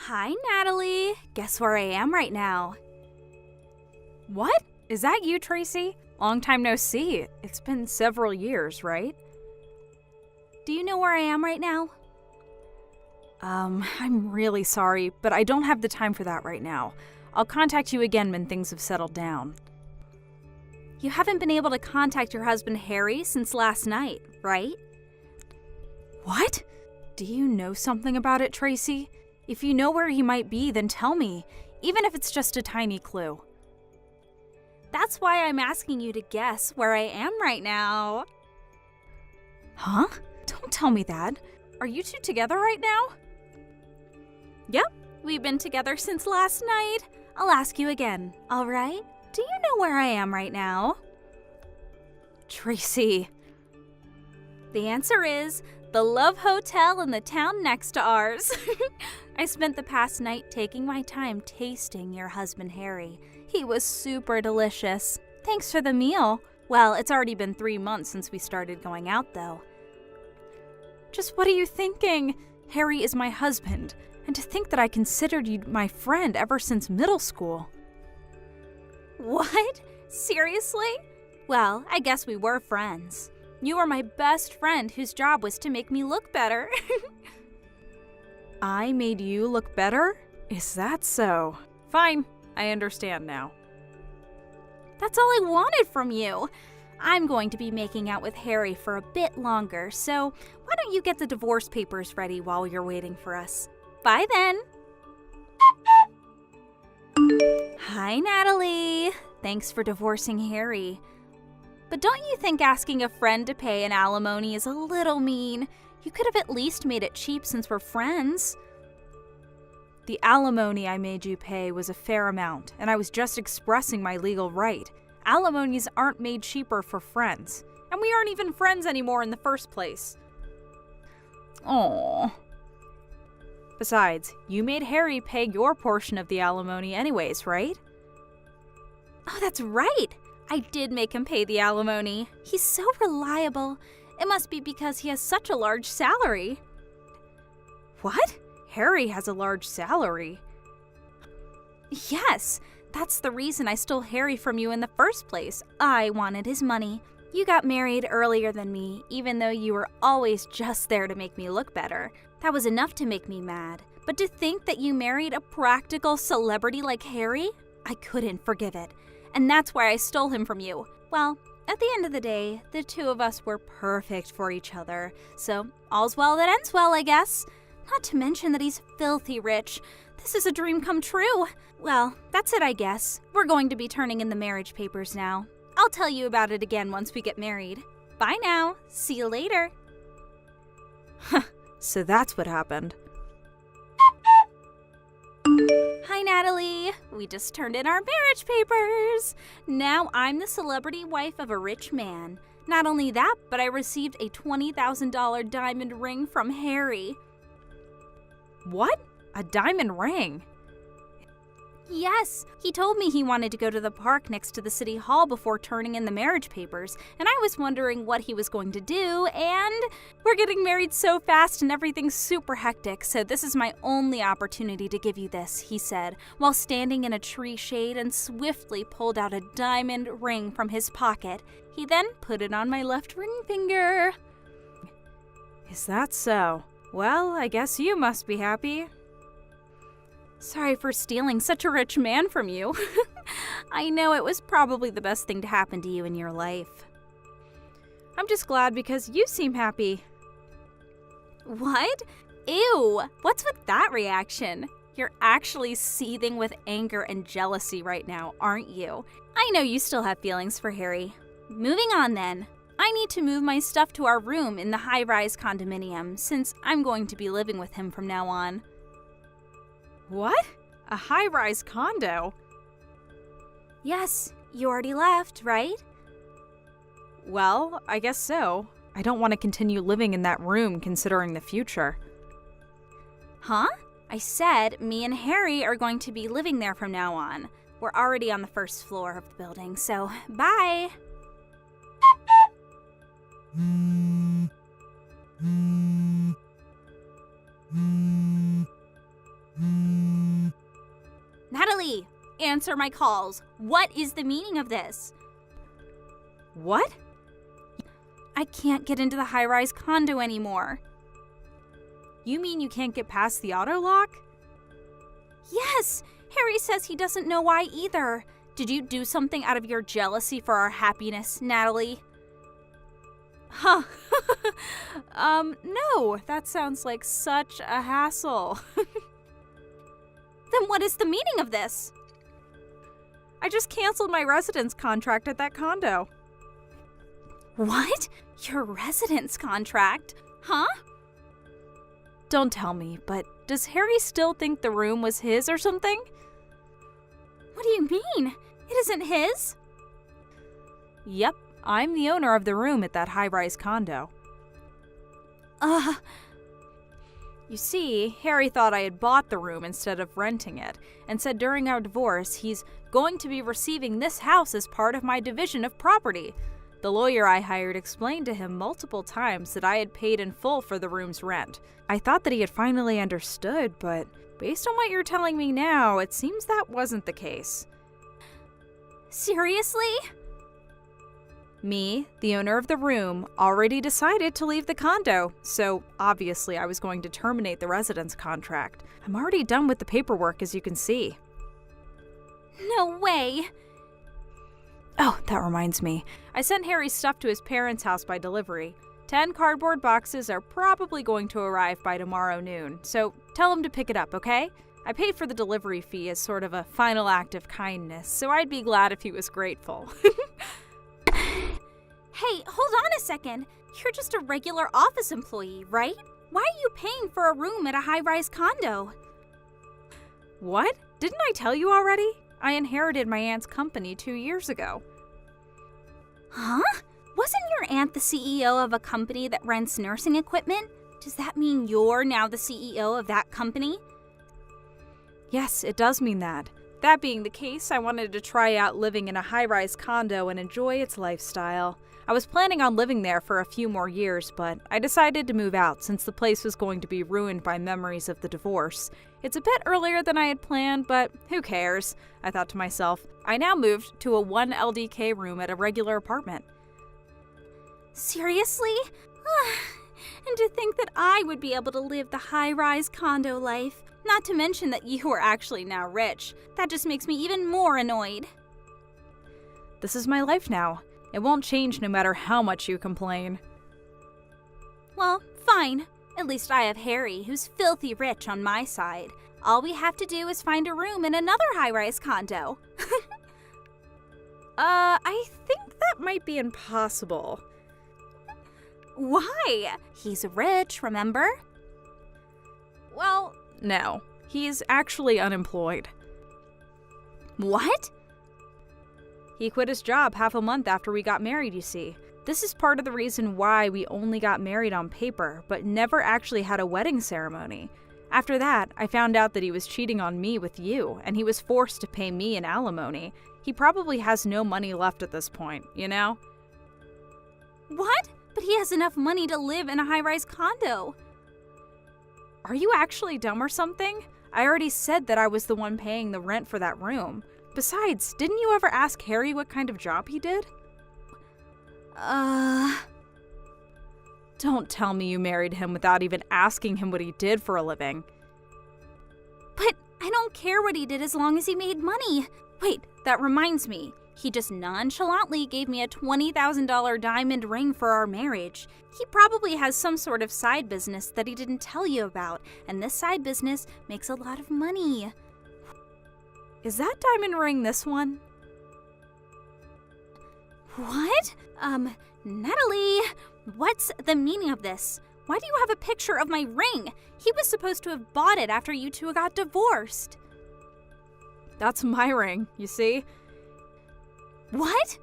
Hi, Natalie. Guess where I am right now? What? Is that you, Tracy? Long time no see. It's been several years, right? Do you know where I am right now? I'm really sorry, but I don't have the time for that right now. I'll contact you again when things have settled down. You haven't been able to contact your husband Harry since last night, right? What? Do you know something about it, Tracy? If you know where he might be, then tell me, even if it's just a tiny clue. That's why I'm asking you to guess where I am right now. Huh? Don't tell me that. Are you two together right now? Yep, we've been together since last night. I'll ask you again, all right? Do you know where I am right now? Tracy. The answer is the Love Hotel in the town next to ours. I spent the past night taking my time tasting your husband Harry. He was super delicious. Thanks for the meal. Well, it's already been 3 months since we started going out, though. Just what are you thinking? Harry is my husband, and to think that I considered you my friend ever since middle school. What? Seriously? Well, I guess we were friends. You were my best friend whose job was to make me look better. I made you look better? Is that so? Fine, I understand now. That's all I wanted from you. I'm going to be making out with Harry for a bit longer, so why don't you get the divorce papers ready while you're waiting for us? Bye then. Hi, Natalie. Thanks for divorcing Harry. But don't you think asking a friend to pay an alimony is a little mean? You could have at least made it cheap since we're friends. The alimony I made you pay was a fair amount, and I was just expressing my legal right. Alimonies aren't made cheaper for friends, and we aren't even friends anymore in the first place. Aww. Besides, you made Harry pay your portion of the alimony anyways, right? Oh, that's right. I did make him pay the alimony. He's so reliable. It must be because he has such a large salary. What? Harry has a large salary? Yes, that's the reason I stole Harry from you in the first place. I wanted his money. You got married earlier than me, even though you were always just there to make me look better. That was enough to make me mad. But to think that you married a practical celebrity like Harry, I couldn't forgive it. And that's why I stole him from you. Well, at the end of the day, the two of us were perfect for each other. So, all's well that ends well, I guess. Not to mention that he's filthy rich. This is a dream come true. Well, that's it, I guess. We're going to be turning in the marriage papers now. I'll tell you about it again once we get married. Bye now. See you later. So that's what happened. Hi, Natalie. We just turned in our marriage papers. Now I'm the celebrity wife of a rich man. Not only that, but I received a $20,000 diamond ring from Harry. What? A diamond ring? Yes, he told me he wanted to go to the park next to the city hall before turning in the marriage papers, and I was wondering what he was going to do, and we're getting married so fast and everything's super hectic, so this is my only opportunity to give you this, he said, while standing in a tree shade and swiftly pulled out a diamond ring from his pocket. He then put it on my left ring finger. Is that so? Well, I guess you must be happy. Sorry for stealing such a rich man from you. I know it was probably the best thing to happen to you in your life. I'm just glad because you seem happy. What? Ew! What's with that reaction? You're actually seething with anger and jealousy right now, aren't you? I know you still have feelings for Harry. Moving on then. I need to move my stuff to our room in the high-rise condominium since I'm going to be living with him from now on. What? A high-rise condo? Yes, you already left, right? Well, I guess so. I don't want to continue living in that room considering the future. Huh? I said me and Harry are going to be living there from now on. We're already on the first floor of the building, so bye! answer my calls. What is the meaning of this? What? I can't get into the high-rise condo anymore. You mean you can't get past the auto lock? Yes! Harry says he doesn't know why either. Did you do something out of your jealousy for our happiness, Natalie? Huh. No. That sounds like such a hassle. Then what is the meaning of this? I just canceled my residence contract at that condo. What? Your residence contract? Huh? Don't tell me, but does Harry still think the room was his or something? What do you mean? It isn't his? Yep, I'm the owner of the room at that high-rise condo. You see, Harry thought I had bought the room instead of renting it, and said during our divorce he's going to be receiving this house as part of my division of property. The lawyer I hired explained to him multiple times that I had paid in full for the room's rent. I thought that he had finally understood, but based on what you're telling me now, it seems that wasn't the case. Seriously? Me, the owner of the room, already decided to leave the condo, so obviously I was going to terminate the residence contract. I'm already done with the paperwork, as you can see. No way! Oh, that reminds me. I sent Harry's stuff to his parents' house by delivery. 10 cardboard boxes are probably going to arrive by tomorrow noon, so tell him to pick it up, okay? I paid for the delivery fee as sort of a final act of kindness, so I'd be glad if he was grateful. Hey, hold on a second. You're just a regular office employee, right? Why are you paying for a room at a high-rise condo? What? Didn't I tell you already? I inherited my aunt's company 2 years ago. Huh? Wasn't your aunt the CEO of a company that rents nursing equipment? Does that mean you're now the CEO of that company? Yes, it does mean that. That being the case, I wanted to try out living in a high-rise condo and enjoy its lifestyle. I was planning on living there for a few more years, but I decided to move out since the place was going to be ruined by memories of the divorce. It's a bit earlier than I had planned, but who cares? I thought to myself. I now moved to a 1 LDK room at a regular apartment. Seriously? And to think that I would be able to live the high-rise condo life. Not to mention that you are actually now rich. That just makes me even more annoyed. This is my life now. It won't change no matter how much you complain. Well, fine. At least I have Harry, who's filthy rich on my side. All we have to do is find a room in another high-rise condo. I think that might be impossible. Why? He's rich, remember? Well, no. He's actually unemployed. What? He quit his job half a month after we got married, you see. This is part of the reason why we only got married on paper, but never actually had a wedding ceremony. After that, I found out that he was cheating on me with you, and he was forced to pay me an alimony. He probably has no money left at this point, you know? What? But he has enough money to live in a high-rise condo. Are you actually dumb or something? I already said that I was the one paying the rent for that room. Besides, didn't you ever ask Harry what kind of job he did? Don't tell me you married him without even asking him what he did for a living. But I don't care what he did as long as he made money. Wait, that reminds me. He just nonchalantly gave me a $20,000 diamond ring for our marriage. He probably has some sort of side business that he didn't tell you about, and this side business makes a lot of money. Is that diamond ring this one? What? Natalie, what's the meaning of this? Why do you have a picture of my ring? He was supposed to have bought it after you two got divorced. That's my ring, you see? What?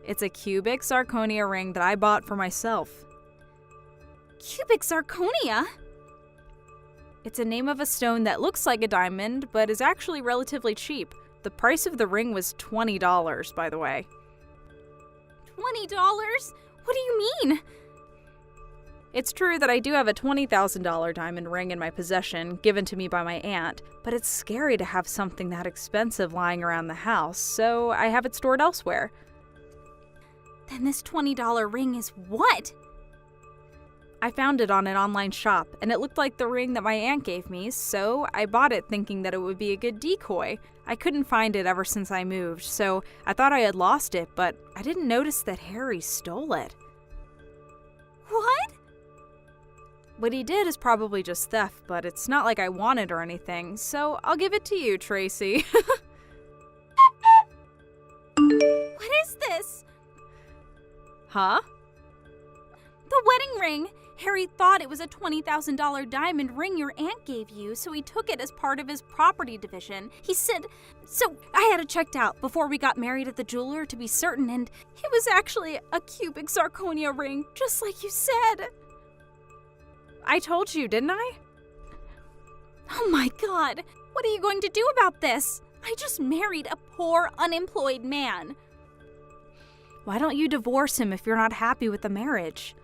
It's a cubic zirconia ring that I bought for myself. Cubic zirconia? It's a name of a stone that looks like a diamond, but is actually relatively cheap. The price of the ring was $20, by the way. $20? What do you mean? It's true that I do have a $20,000 diamond ring in my possession, given to me by my aunt, but it's scary to have something that expensive lying around the house, so I have it stored elsewhere. Then this $20 ring is what? I found it on an online shop, and it looked like the ring that my aunt gave me, so I bought it thinking that it would be a good decoy. I couldn't find it ever since I moved, so I thought I had lost it, but I didn't notice that Harry stole it. What? What he did is probably just theft, but it's not like I want it or anything, so I'll give it to you, Tracy. What is this? Huh? The wedding ring! Harry thought it was a $20,000 diamond ring your aunt gave you, so he took it as part of his property division. He said, so I had it checked out before we got married at the jeweler to be certain, and it was actually a cubic zirconia ring, just like you said. I told you, didn't I? Oh my God, what are you going to do about this? I just married a poor, unemployed man. Why don't you divorce him if you're not happy with the marriage?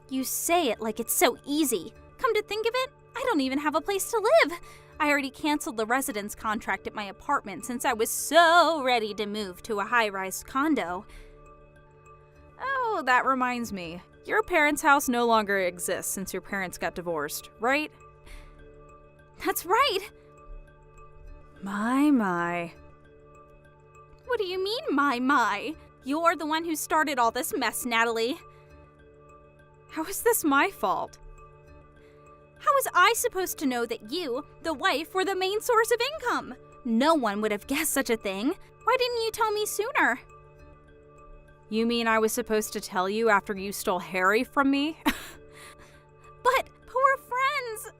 You say it like it's so easy. Come to think of it, I don't even have a place to live. I already canceled the residence contract at my apartment since I was so ready to move to a high-rise condo. Oh, that reminds me. Your parents' house no longer exists since your parents got divorced, right? That's right. My. What do you mean, my? You're the one who started all this mess, Natalie. How is this my fault? How was I supposed to know that you, the wife, were the main source of income? No one would have guessed such a thing. Why didn't you tell me sooner? You mean I was supposed to tell you after you stole Harry from me? But we're friends.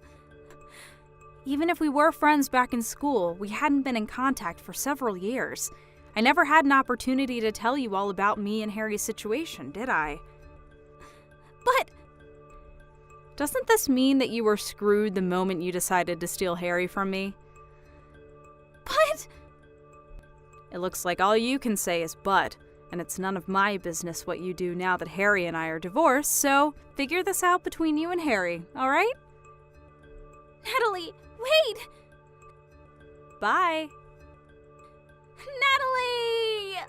Even if we were friends back in school, we hadn't been in contact for several years. I never had an opportunity to tell you all about me and Harry's situation, did I? But doesn't this mean that you were screwed the moment you decided to steal Harry from me? But it looks like all you can say is but, and it's none of my business what you do now that Harry and I are divorced, so figure this out between you and Harry, all right? Natalie, wait! Bye. Natalie!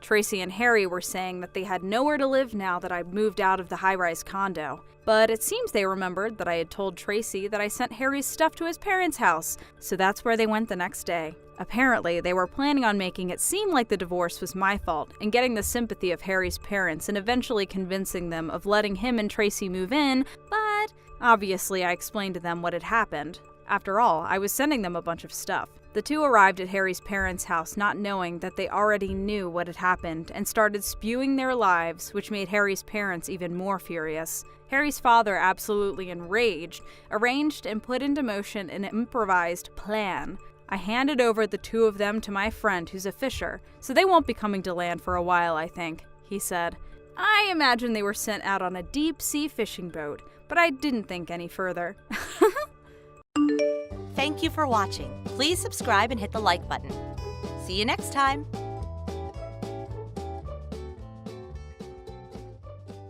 Tracy and Harry were saying that they had nowhere to live now that I'd moved out of the high-rise condo, but it seems they remembered that I had told Tracy that I sent Harry's stuff to his parents' house, so that's where they went the next day. Apparently, they were planning on making it seem like the divorce was my fault and getting the sympathy of Harry's parents and eventually convincing them of letting him and Tracy move in, but obviously I explained to them what had happened. After all, I was sending them a bunch of stuff. The two arrived at Harry's parents' house not knowing that they already knew what had happened and started spewing their lives, which made Harry's parents even more furious. Harry's father, absolutely enraged, arranged and put into motion an improvised plan. I handed over the two of them to my friend who's a fisher, so they won't be coming to land for a while, I think, he said. I imagine they were sent out on a deep-sea fishing boat, but I didn't think any further. Thank you for watching. Please subscribe and hit the like button. See you next time.